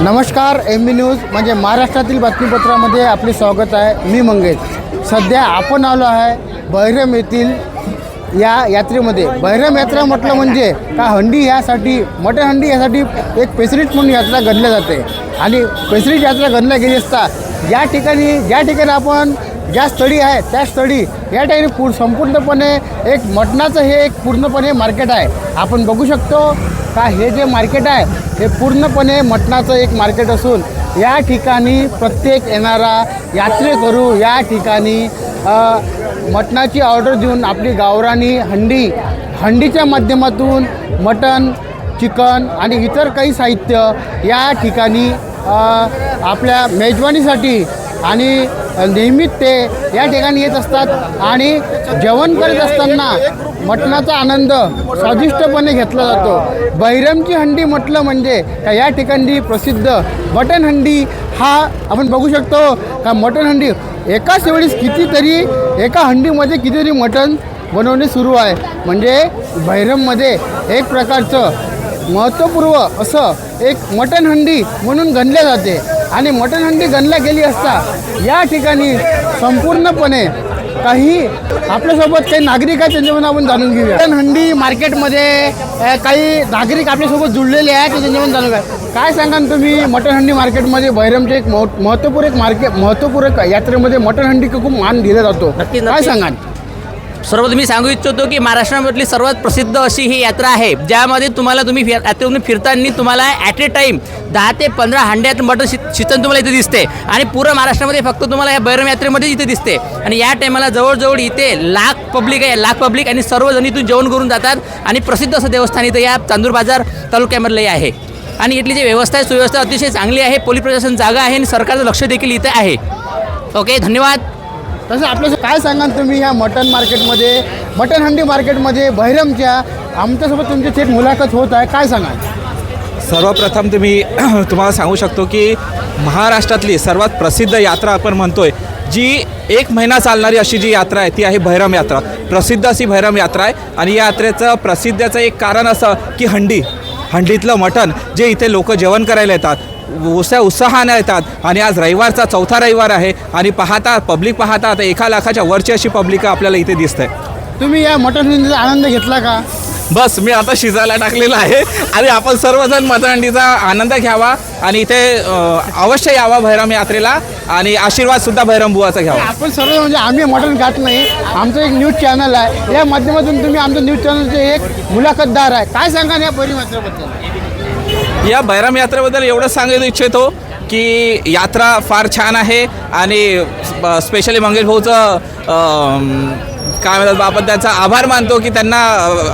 नमस्कार, MB news म्हणजे महाराष्ट्रातील बातमीपत्रामध्ये आपले स्वागत आहे। मी मंगेश। सध्या आपण आलो आहे बहिरम येथील या यात्रेमध्ये। बहिरम यात्रा म्हटलं म्हणजे का हंडी यासाठी मटन हंडी यासाठी एक पेसरीट म्हणून यात्रा गणल्या जाते आणि पेसरीट यात्रा गणल्या गेली असता ज्या ठिकाणी आपण ज्या स्थळी आहे त्या स्थळी या ठिकाणी संपूर्णपणे एक मटणाचं हे एक पूर्णपणे मार्केट आहे। आपण बघू शकतो का हे जे मार्केट आहे हे पूर्णपणे मटणाचं एक मार्केट असून या ठिकाणी प्रत्येक येणारा यात्रेकरू या ठिकाणी मटणाची ऑर्डर देऊन आपली गावरानी हंडीच्या माध्यमातून मटण, चिकन आणि इतर काही साहित्य या ठिकाणी आपल्या मेजवानीसाठी आणि नेहमीच ते या ठिकाणी येत असतात आणि जेवण करत असताना मटणाचा आनंद स्वादिष्टपणे घेतला जातो। बहिरमची हंडी म्हटलं म्हणजे का या ठिकाणी प्रसिद्ध मटण हंडी हा आपण बघू शकतो का मटण हंडी एकाच वेळेस एका हंडीमध्ये कितीतरी मटण बनवणे सुरू आहे। म्हणजे बहिरममध्ये एक प्रकारचं महत्त्वपूर्ण असं एक मटण हंडी म्हणून गणले जाते आणि मटण हंडी गणल्या गेली असता या ठिकाणी संपूर्णपणे काही आपल्यासोबत काही नागरिक आहेत त्यांच्याकडून आपण जाणून घेऊया। मटण हंडी मार्केटमध्ये काही नागरिक आपल्यासोबत जुळलेले आहेत त्यांच्याकडून जाणून घ्या। काय सांगाल तुम्ही मटण हंडी मार्केटमध्ये बहिरमचे एक महत्त्वपूर्ण यात्रेमध्ये मटण हंडी खूप मान दिला जातो, काय सांगाल? सर्वप्रथम मी सांगू इच्छितो की महाराष्ट्रामधली सर्वात प्रसिद्ध अशी ही यात्रा आहे ज्यामध्ये तुम्ही यात्रेतून फिरताना तुम्हाला ॲट ए टाईम 10 ते 15 हंड्यात मटण शिचन तुम्हाला इथे दिसते आणि पूर्ण महाराष्ट्रामध्ये फक्त तुम्हाला या बहिरम यात्रेमध्ये इथे दिसते आणि या टायमाला जवळजवळ इथे लाख पब्लिक आणि सर्वजण इथून जेवण करून जातात आणि प्रसिद्ध असं देवस्थान इथं या चांदूर बाजार तालुक्यामधलं आहे आणि इथली जी व्यवस्था आहे सुव्यवस्था अतिशय चांगली आहे। पोलीस प्रशासन जागा आहे आणि सरकारचं लक्ष देखील इथे आहे। ओके, धन्यवाद। तसं आपलं काय सांगाल तुम्ही या मटण हंडी मार्केटमध्ये बहिरमच्या आमच्यासोबत तुमची थेट मुलाखत होत आहे, काय सांगाल? सर्वप्रथम तुम्हाला सांगू शकतो की महाराष्ट्रातली सर्वात प्रसिद्ध यात्रा आपण म्हणतोय जी 1 महिना चालणारी अशी जी यात्रा आहे ती आहे बहिरम यात्रा। प्रसिद्ध अशी बहिरम यात्रा आहे आणि या यात्रेचं प्रसिद्धीचं एक कारण असं की हंडीतलं मटण जे इथे लोक जेवण करायला येतात, उत्साहाने येतात आणि आज रविवारचा 4था रविवार आहे आणि पब्लिक पाहता आता 1 लाखाच्या वरची अशी पब्लिक आपल्याला इथे दिसते। तुम्ही या मटण हंडीचा आनंद घेतला का? बस मी आता शिजायला टाकलेला आहे आणि आपण सर्वजण मटण हंडीचा आनंद घ्यावा आणि इथे अवश्य यावा बहिरम यात्रेला आणि आशीर्वाद सुद्धा बहिरम बुवाचा घ्यावा। आपण सर्व म्हणजे आम्ही मटण खात नाही, आमचं एक न्यूज चॅनल आहे, या माध्यमातून तुम्ही आमचं न्यूज चॅनलचे एक मुलाखतदार आहे, काय सांगा या बहिरम यात्रेबद्दल? या बहिरम यात्रेबद्दल एवढं सांगायला इच्छितो की यात्रा फार छान आहे आणि स्पेशली मंगेश भाऊचं काय म्हणतात आपण त्यांचा आभार मानतो की त्यांना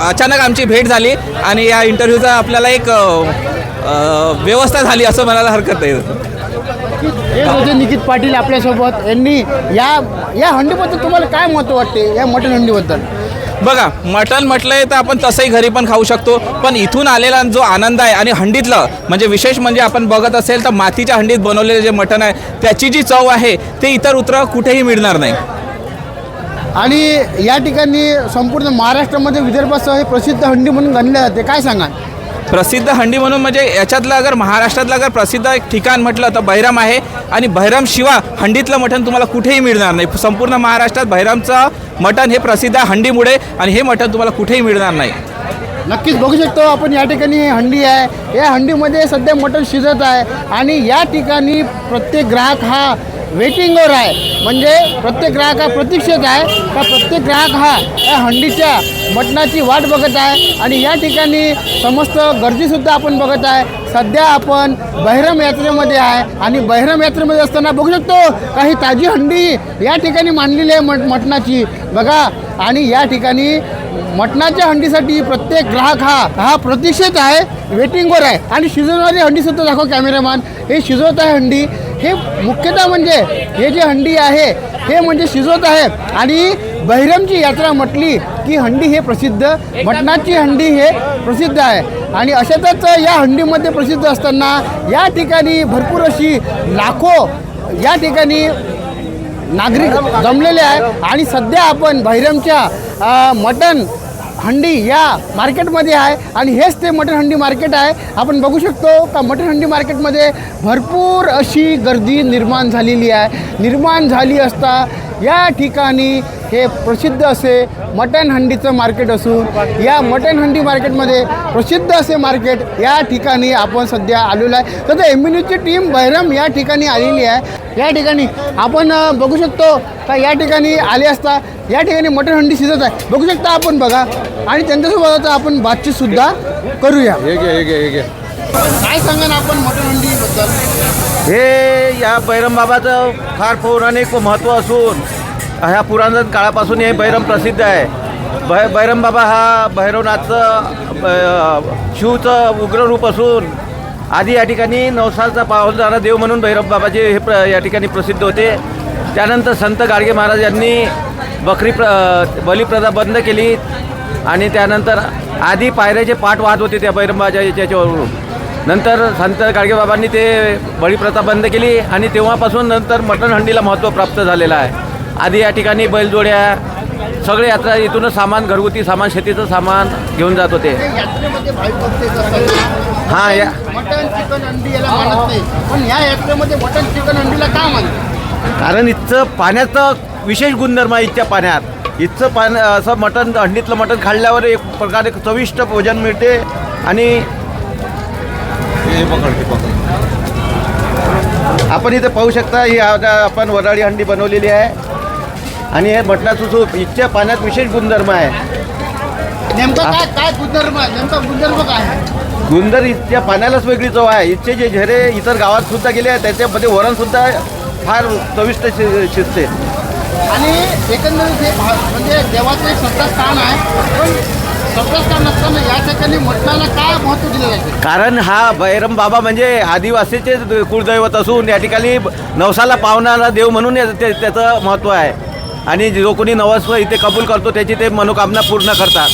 अचानक आमची भेट झाली आणि या इंटरव्ह्यूचा आपल्याला एक व्यवस्था झाली असं म्हणायला हरकत नाही। हे होते निकित पाटील आपल्यासोबत। यांनी या हंडीबद्दल तुम्हाला काय महत्त्व वाटते या मटण हंडीबद्दल? बघा, मटण म्हटलंय तर आपण तसंही घरी पण खाऊ शकतो, पण इथून आलेला जो आनंद आहे आणि हंडीतलं म्हणजे विशेष म्हणजे आपण बघत असेल तर मातीच्या हंडीत बनवलेले जे मटण आहे त्याची जी चव आहे ते इतर कुठेही मिळणार नाही। आणि या ठिकाणी संपूर्ण महाराष्ट्रामध्ये विदर्भासह हे प्रसिद्ध हंडी म्हणून गणले जाते, काय सांगाल? प्रसिद्ध हंडी म्हणून म्हणजे याच्यातलं महाराष्ट्रातलं प्रसिद्ध एक ठिकाण म्हटलं तर बहिरम आहे आणि बहिरम शिवाय हंडीतलं मटण तुम्हाला कुठेही मिळणार नाही। संपूर्ण महाराष्ट्रात बहिरमचं मटण हे प्रसिद्ध आहे हंडीमुळे आणि हे मटण तुम्हाला कुठेही मिळणार नाही। नक्कीच बघू शकतो आपण या ठिकाणी हंडी आहे, या हंडीमध्ये सध्या मटण शिजत आहे आणि या ठिकाणी प्रत्येक ग्राहक हा वेटिंगवर आहे, म्हणजे प्रत्येक ग्राहक हा प्रतीक्षेत आहे का प्रत्येक ग्राहक हा या हंडीच्या मटणाची वाट बघत आहे आणि या ठिकाणी समस्त गर्दीसुद्धा आपण बघत आहे। सध्या आपण बहिरम यात्रेमध्ये आहे आणि बहिरम यात्रेमध्ये असताना बघू शकतो काही ताजी हंडी या ठिकाणी मांडलेली आहे मटणाची बघा आणि या ठिकाणी मटणाच्या हंडीसाठी प्रत्येक ग्राहक हा प्रतीक्षेत आहे, वेटिंगवर आहे आणि शिजवणारी हंडीसुद्धा दाखव कॅमेरामॅन, हे शिजवत आहे हंडी। हे मुख्यतः म्हणजे हे जे हंडी आहे हे म्हणजे शिजवत आहे आणि बहिरमची यात्रा म्हटली की हंडी हे प्रसिद्ध, मटणाची हंडी हे प्रसिद्ध आहे आणि अशातच या हंडीमध्ये प्रसिद्ध असताना या ठिकाणी भरपूर अशी लाखो या ठिकाणी नागरिक जमलेले आहे आणि सध्या आपण बहिरमच्या मटण हंडी या मार्केटमध्ये आहे आणि हेच ते मटण हंडी मार्केट आहे. आपण बघू शकतो का मटण हंडी मार्केटमध्ये भरपूर अशी गर्दी निर्माण झालेली आहे. निर्माण झाली असता या ठिकाणी हे प्रसिद्ध असे मटण हंडीचं मार्केट असून या मटण हंडी मार्केटमध्ये प्रसिद्ध असे मार्केट या ठिकाणी आपण सध्या आलेलो आहे. तर एम्युनिटी टीम बहिरम या ठिकाणी आलेली आहे. या ठिकाणी आपण बघू शकतो का या ठिकाणी आले असता या ठिकाणी मटण हंडी शिजत आहे. बघू शकता आपण बघा आणि त्यांच्यासोबत आपण बातचीतसुद्धा करूया. काय सांगा ना आपण मटण हंडीबद्दल? हे या बैरम बाबाचं फार पौराणिक महत्त्व असून ह्या पुरातन काळापासून हे बैरम प्रसिद्ध आहे. बैरम बाबा हा भैरवनाथचं शिवचं उग्र रूप असून आधी या ठिकाणी नवसाचा पावणारा देव म्हणून भैरव बाबाचे हे या ठिकाणी प्रसिद्ध होते. त्यानंतर संत गाडगे महाराज यांनी बलिप्रथा बंद केली आणि त्यानंतर आधी पायऱ्याचे पाठ वाहत होते त्या बैरंबाच्या याच्यावरून. नंतर संत गाडगेबाबांनी ते बळीप्रथा बंद केली आणि तेव्हापासून नंतर मटण हंडीला महत्त्व प्राप्त झालेलं आहे. आधी या ठिकाणी बैलजोड्या सगळे यात्रा इथूनच सामान, घरगुती सामान, शेतीचं सामान घेऊन जात होते. यात्रेमध्ये भाई भक्त असतात. हां, या मटण चिकन हंडी याला मानत नाही, पण या यात्रेमध्ये मटण चिकन हंडीला का मानतात? कारण इथचं पाण्याचं विशेष गुणधर्म आहे. इथच्या पाण्यात इथचं पाणी असं मटण हंडीतलं मटण खाल्ल्यावर एक प्रकारे चविष्ट भोजन मिळते. आणि आपण इथे पाहू शकता ही आपण वराळी हंडी बनवलेली आहे आणि हे मटणाचं सूप इथच्या पाण्यात विशेष गुणधर्म आहे. नेमका काय गुणधर्म आहे? नेमका गुणधर्म काय आहे? गुंदर इथच्या पाण्यालाच वेगळी चव आहे. इथचे जे झरे इतर गावात सुद्धा गेले आहे त्याच्यामध्ये वरणसुद्धा फार चविष्ट शिजते. आणि एकंदरीत हे म्हणजे देवाचं एक श्रद्धास्थान आहे, पण श्रद्धास्थान नसताना या ठिकाणी मटणाला काय महत्त्व दिलं जाते? कारण हा बैरम बाबा म्हणजे आदिवासीचे कुळदैवत असून या ठिकाणी नवसाला पावणारा देव म्हणून त्याचं महत्त्व आहे. आणि जो कोणी नवस इथे कबूल करतो त्याची ते मनोकामना पूर्ण करतात.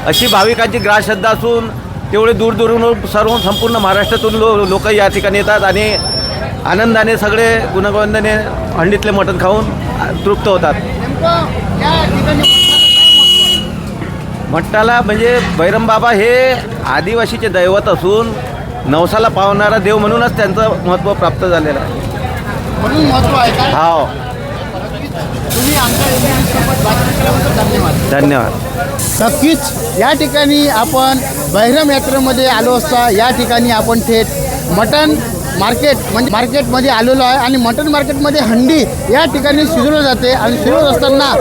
अशी भाविकांची ग्रास श्रद्धा असून तेवढे दूरदूरून संपूर्ण महाराष्ट्रातून लोक या ठिकाणी येतात आणि आनंदाने सगळे गुणगोविंदाने हंडीतले मटण खाऊन तृप्त होतात. नेमकं या ठिकाणी मटणाला काय महत्त्व आहे? मटणाला म्हणजे बैरम बाबा हे आदिवासीचे दैवत असून नवसाला पावणारा देव म्हणूनच त्यांचं महत्त्व प्राप्त झालेलं आहे. म्हणून महत्त्व आहे का? हो, तुम्ही आमच्या सोबत बातचीत केल्याबद्दल धन्यवाद. धन्यवाद. नक्कीच या ठिकाणी आपण बहिरम यात्रेमध्ये आलो असता या ठिकाणी आपण थेट मटण मार्केटमध्ये आलेलो आहे आणि मटण मार्केटमध्ये हंडी या ठिकाणी शिजवलं जाते आणि शिजवत असताना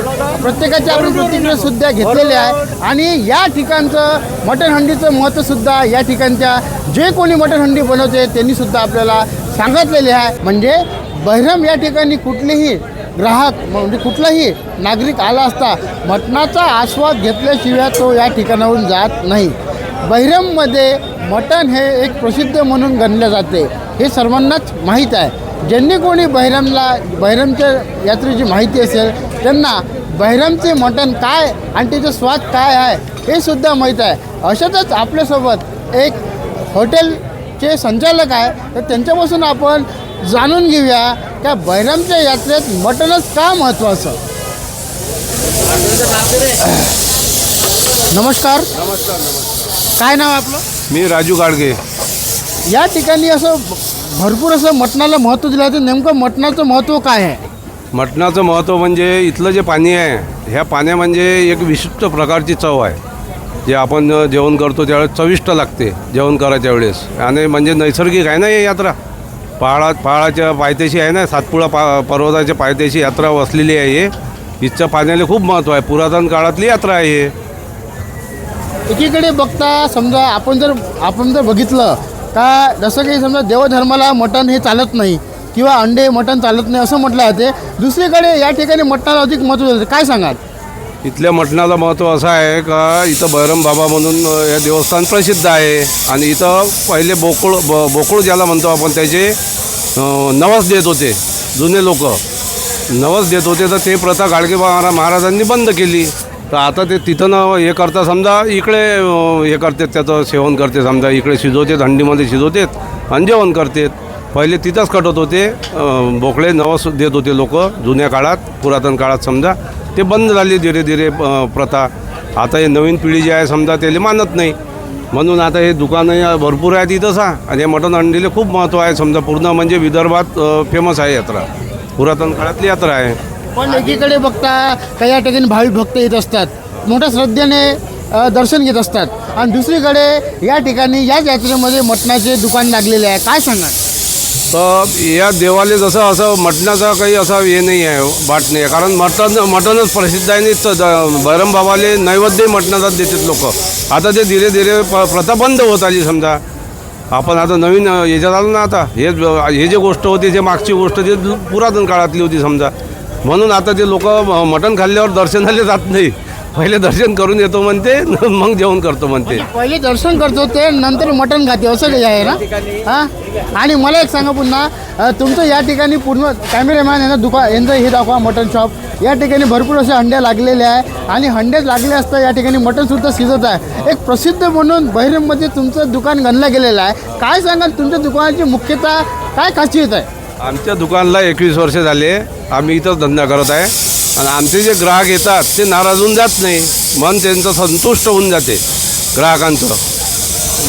प्रत्येकाची आपण प्रतिक्रियासुद्धा घेतलेली आहे. आणि या ठिकाणचं मटण हंडीचं महत्त्वसुद्धा या ठिकाणच्या जे कोणी मटण हंडी बनवते त्यांनीसुद्धा आपल्याला सांगितलेले आहे. म्हणजे बहिरम या ठिकाणी कुठलेही ग्राहक म्हणजे कुठलाही नागरिक आला असता मटणाचा आस्वाद घेतल्याशिवाय तो या ठिकाणाहून जात नाही. बहिरममध्ये मटण हे एक प्रसिद्ध म्हणून गणले जाते हे सर्वांनाच माहीत आहे. ज्यांनी कोणी बहिरमच्या यात्रेची माहिती असेल त्यांना बहिरमचे मटण काय आणि त्याचा स्वाद काय आहे हे सुद्धा माहीत आहे. अशातच आपल्यासोबत एक हॉटेलचे संचालक आहे, तर त्यांच्यापासून आपण जाणून घेऊया त्या बहिरमच्या यात्रेत मटणच का महत्त्वाचं. नमस्कार. काय नाव आपलं? मी राजू गाडगे. या ठिकाणी असं भरपूर असं मटणाला महत्त्व दिलं जातं. नेमकं मटणाचं महत्त्व काय आहे? मटणाचं महत्त्व म्हणजे इथलं जे पाणी आहे ह्या पाण्या म्हणजे एक विशिष्ट प्रकारची चव आहे. जे आपण जेवण करतो त्यावेळेस चविष्ट लागते जेवण करायच्या वेळेस. आणि म्हणजे नैसर्गिक आहे ना ही यात्रा. पहाडाच्या पायथ्याशी आहे ना, सातपुडा पर्वताच्या पायथ्याशी यात्रा वसलेली आहे. हे इथच्या पाण्याला खूप महत्त्व आहे. पुरातन काळातली यात्रा आहे हे. एकीकडे बघता समजा आपण जर बघितलं का जसं काही समजा देवधर्माला मटण हे चालत नाही किंवा अंडे मटण चालत नाही असं म्हटलं जाते, दुसरीकडे या ठिकाणी मटणाला अधिक महत्त्व देते. काय सांगाल? इथल्या मटणाला महत्त्व असं आहे का इथं बैरम बाबा म्हणून हे देवस्थान प्रसिद्ध आहे. आणि इथं पहिले बोकुळ ज्याला म्हणतो आपण त्याचे नवस देत होते. जुने लोक नवस देत होते, तर ते प्रथा गाडगे महाराजांनी बंद केली. तर आता ते तिथं हे करता समजा इकडे हे करतात, त्याचं सेवन करते समजा इकडे शिजवतात, हंडीमध्ये शिजवतात आणि जेवण करतात. पहिले तिथंच कटत होते बोकळे, नवस देत होते लोक जुन्या काळात, पुरातन काळात समजा. ते बंद झाली धीरे धीरे प्रथा. आता हे नवीन पिढी जी आहे समजा त्याला मानत नाही, म्हणून आता हे दुकानं भरपूर आहेत इथंच आणि हे मटण अंडीला खूप महत्त्व आहे. समजा पूर्ण म्हणजे विदर्भात फेमस आहे यात्रा, पुरातन काळातली यात्रा आहे. पण एकीकडे बघता काही या ठिकाणी भाविक भक्त येत असतात, मोठ्या श्रद्धेने दर्शन घेत असतात, आणि दुसरीकडे या ठिकाणी याच यात्रेमध्ये मटणाचे दुकान लागलेले आहे. काय सांगा? तर या देवाला जसं असं मटणाचा काही असा हे नाही आहे, बाट नाही आहे, कारण मटणच प्रसिद्ध आहे. आणि बहिरम बाबाले नैवेद्य मटणाचाच देतात लोक. आता ते धीरे धीरे प्रथा बंद होत आली. समजा आपण आता नवीन याच्यात आलो ना, आता हे जे गोष्ट होती, जे मागची गोष्ट ती पुरातन काळातली होती समजा, म्हणून आता ते लोक मटण खाल्ल्यावर दर्शनाला जात नाही, पहिले दर्शन करून येतो म्हणते, मग जेवण करतो म्हणते. पहिले दर्शन करतो ते, नंतर मटण खाते, असं काही आहे ना? हां. आणि मला एक सांगा पुन्हा, तुमचं या ठिकाणी पूर्ण कॅमेरामॅन यांना यांचं हे दाखवा मटण शॉप. या ठिकाणी भरपूर असे हंड्या लागलेले आहे, आणि हंडे लागले असता या ठिकाणी मटणसुद्धा शिजत आहे. एक प्रसिद्ध म्हणून बहिरममध्ये तुमचं दुकान गणलं गेलेलं आहे. काय सांगाल तुमच्या दुकानाची मुख्यतः काय खासियत आहे? आमच्या दुकानला 21 वर्ष झाले, आम्ही इथंच धंदा करत आहे, आणि आमचे जे ग्राहक येतात ते नाराज होऊन जात नाही, मन त्यांचं संतुष्ट होऊन जाते ग्राहकांचं,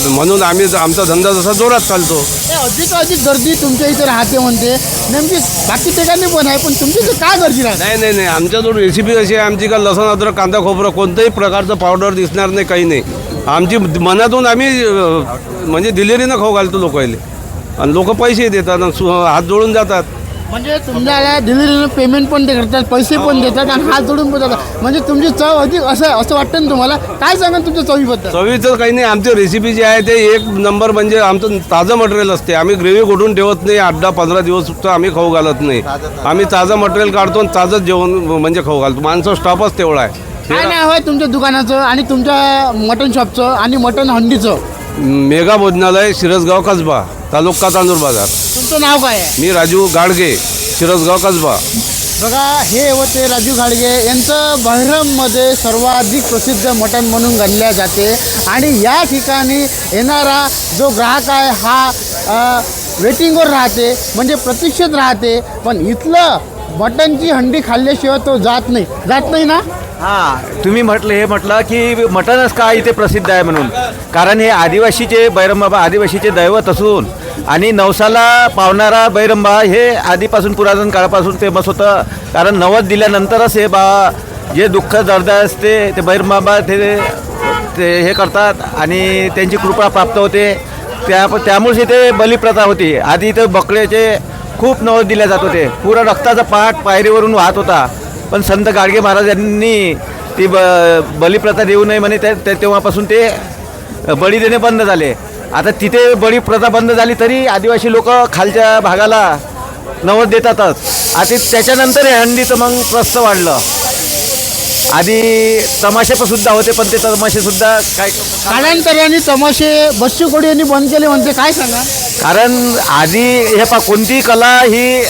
म्हणून आम्ही आमचा धंदा जसा जोरात चालतो. अधिक गर्दी तुमच्या इथे राहते म्हणते, नेमकी बाकी ठिकाणी पण आहे, पण तुमच्या इथे काय गर्दी राहते? नाही, आमच्याजवळ रेसिपी अशी आहे आमची, का लसण अद्रक कांदा खोबरं कोणत्याही प्रकारचं पावडर दिसणार नाही, काही नाही. आमची मनातून आम्ही म्हणजे दिलेरीनं खाऊ घालतो लोकांना, आणि लोक पैसे देतात आणि हात जोडून जातात. म्हणजे तुम्हाला डिलिव्हरीनं पेमेंट पण ते करतात, पैसे पण देतात, आणि हात जोडून पण जातात. म्हणजे तुमची चव अधिक असं वाटतं ना तुम्हाला? काय सांगा तुमच्या चवीबद्दल? चवीचं काही नाही, आमची रेसिपी जी आहे ते एक नंबर, म्हणजे आमचं ताजं मटेरियल असते. आम्ही ग्रेव्ही कुठून ठेवत नाही, 8-10-15 दिवस सुद्धा आम्ही खाऊ घालत नाही. आम्ही ताजं मटेरियल काढतो आणि ताजंच जेवण म्हणजे खाऊ घालतो. माणसं स्टॉपच तेवढा आहे. काय नाव आहे तुमच्या दुकानाचं आणि तुमच्या मटण शॉपचं आणि मटण हंडीचं? मेगा भोजनालय, शिरसगाव कसबा, तालुका तांदूर बाजार. तुमचं नाव काय आहे? मी राजू गाडगे, शिरसगाव कसबा. बघा, हे होते राजू घाडगे. यांचं बहिरममध्ये सर्वाधिक प्रसिद्ध मटण म्हणून गणल्या जाते, आणि या ठिकाणी येणारा जो ग्राहक आहे हा वेटिंगवर राहते, म्हणजे प्रतीक्षेत राहते. पण इथलं मटणची हंडी खाल्ल्याशिवाय तो जात नाही ना? हां, तुम्ही म्हटलं की मटणच का इथे प्रसिद्ध आहे म्हणून, कारण हे आदिवासीचे बैरमबाबा आदिवासीचे दैवत असून, आणि नवसाला पावणारा बैरंबा हे आधीपासून पुरातन काळापासून फेमस होतं. कारण नवस दिल्यानंतरच हे जे दुःख दर्द असते ते बैरंबाबा ते हे करतात, आणि त्यांची कृपा प्राप्त होते. त्यामुळेच इथे बलिप्रथा होती. आधी इथे बकऱ्याचे खूप नवस दिले जात होते, पुरा रक्ताचा पाठ पायरीवरून वाहत होता. पण संत गाडगे महाराज यांनी ती बलिप्रथा देऊ नये म्हणे, तेव्हापासून ते बळी देणे बंद झाले. आता तिथे बळी प्रथा बंद झाली तरी आदिवासी लोक खालच्या भागाला नवस देतातच. आता त्याच्यानंतर हे हंडीचं मग प्रस्थ वाढलं. आधी तमाशे पण सुद्धा होते, पण ते तमाशे सुद्धा काय कालांतराने तमाशे बच्चू कडू यांनी बंद केले म्हणते. काय सांगा? कारण आधी हे कोणतीही कला ही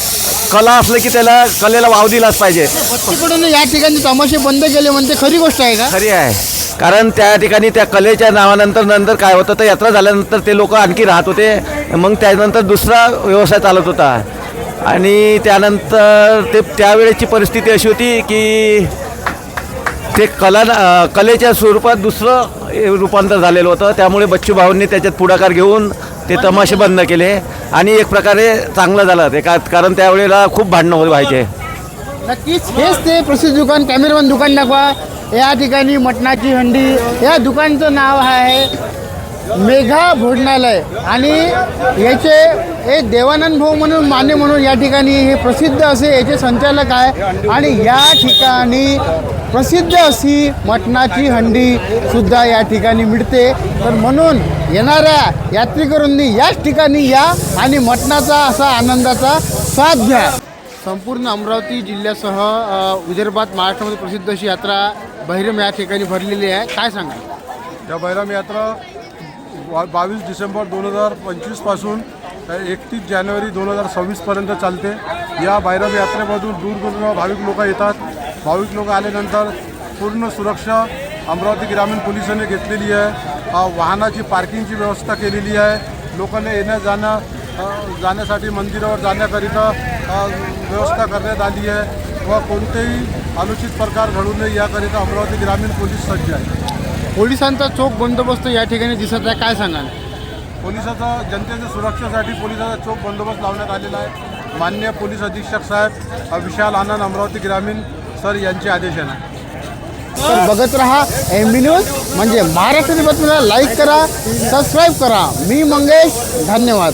कला असलं की त्याला कलेला वाव दिलाच पाहिजे. बच्चू कडून या ठिकाणी तमाशे बंद केले म्हणते, खरी गोष्ट आहे का? खरी आहे, कारण त्या ठिकाणी त्या कलेच्या नावानंतर काय होतं, तर यात्रा झाल्यानंतर ते लोक आणखी राहत होते. मग त्यानंतर दुसरा व्यवसाय चालत होता, आणि त्यानंतर त्यावेळेची परिस्थिती अशी होती की ते कलेच्या स्वरूपात दुसरं रूपांतर झालेलं होतं. त्यामुळे बच्चू भाऊंनी त्याच्यात पुढाकार घेऊन ते तमाशे बंद केले, आणि एक प्रकारे चांगलं झालं ते, कारण त्यावेळेला खूप भांडणं व्हायचे. नक्कीच हेच ते प्रसिद्ध दुकान. कॅमेरामॅन दुकान दाखवा. या ठिकाणी मटणाची हंडी, या दुकानचं नाव आहे मेघा भोजनालय, आणि याचे एक देवानंद भाऊ म्हणून मान्य म्हणून या ठिकाणी हे प्रसिद्ध असे याचे संचालक आहे. आणि या ठिकाणी प्रसिद्ध अशी मटणाची हंडी सुद्धा या ठिकाणी मिळते. तर म्हणून येणाऱ्या यात्रेकरूंनी याच ठिकाणी या आणि मटणाचा असा आनंदाचा स्वाद घ्या. संपूर्ण अमरावती जिल्ह्यासह विदर्भात महाराष्ट्रामध्ये प्रसिद्ध अशी यात्रा बहिरम या ठिकाणी भरलेली आहे. काय सांगा? या बहिरम यात्रा 22 डिसेंबर 2025पासून 31 जानेवारी 2026पर्यंत चालते. या बहिरम यात्रेमधून दूरदूरून भाविक लोक येतात. भाविक लोक आल्यानंतर पूर्ण सुरक्षा अमरावती ग्रामीण पोलिसांनी घेतलेली आहे. वाहनाची पार्किंगची व्यवस्था केलेली आहे. लोकांना जाण्यासाठी मंदिरावर जाण्याकरिता व्यवस्था करण्यात आली आहे. व कोणतेही अनुचित प्रकार घडू नये याकरिता अमरावती ग्रामीण पोलीस सज्ज आहे. पोलिसांचा चोख बंदोबस्त या ठिकाणी दिसत आहे, काय सांगाल? पोलिसाचा जनतेच्या सुरक्षेसाठी पोलिसाचा चोख बंदोबस्त लावण्यात आलेला आहे. माननीय पोलीस अधीक्षक साहेब विशाल आनंद अमरावती ग्रामीण सर यांचे आदेशाने. तर बघत रहा MB न्यूज म्हणजे महाराष्ट्रातील बातमीला लाईक करा, सबस्क्राईब करा. मी मंगेश, धन्यवाद.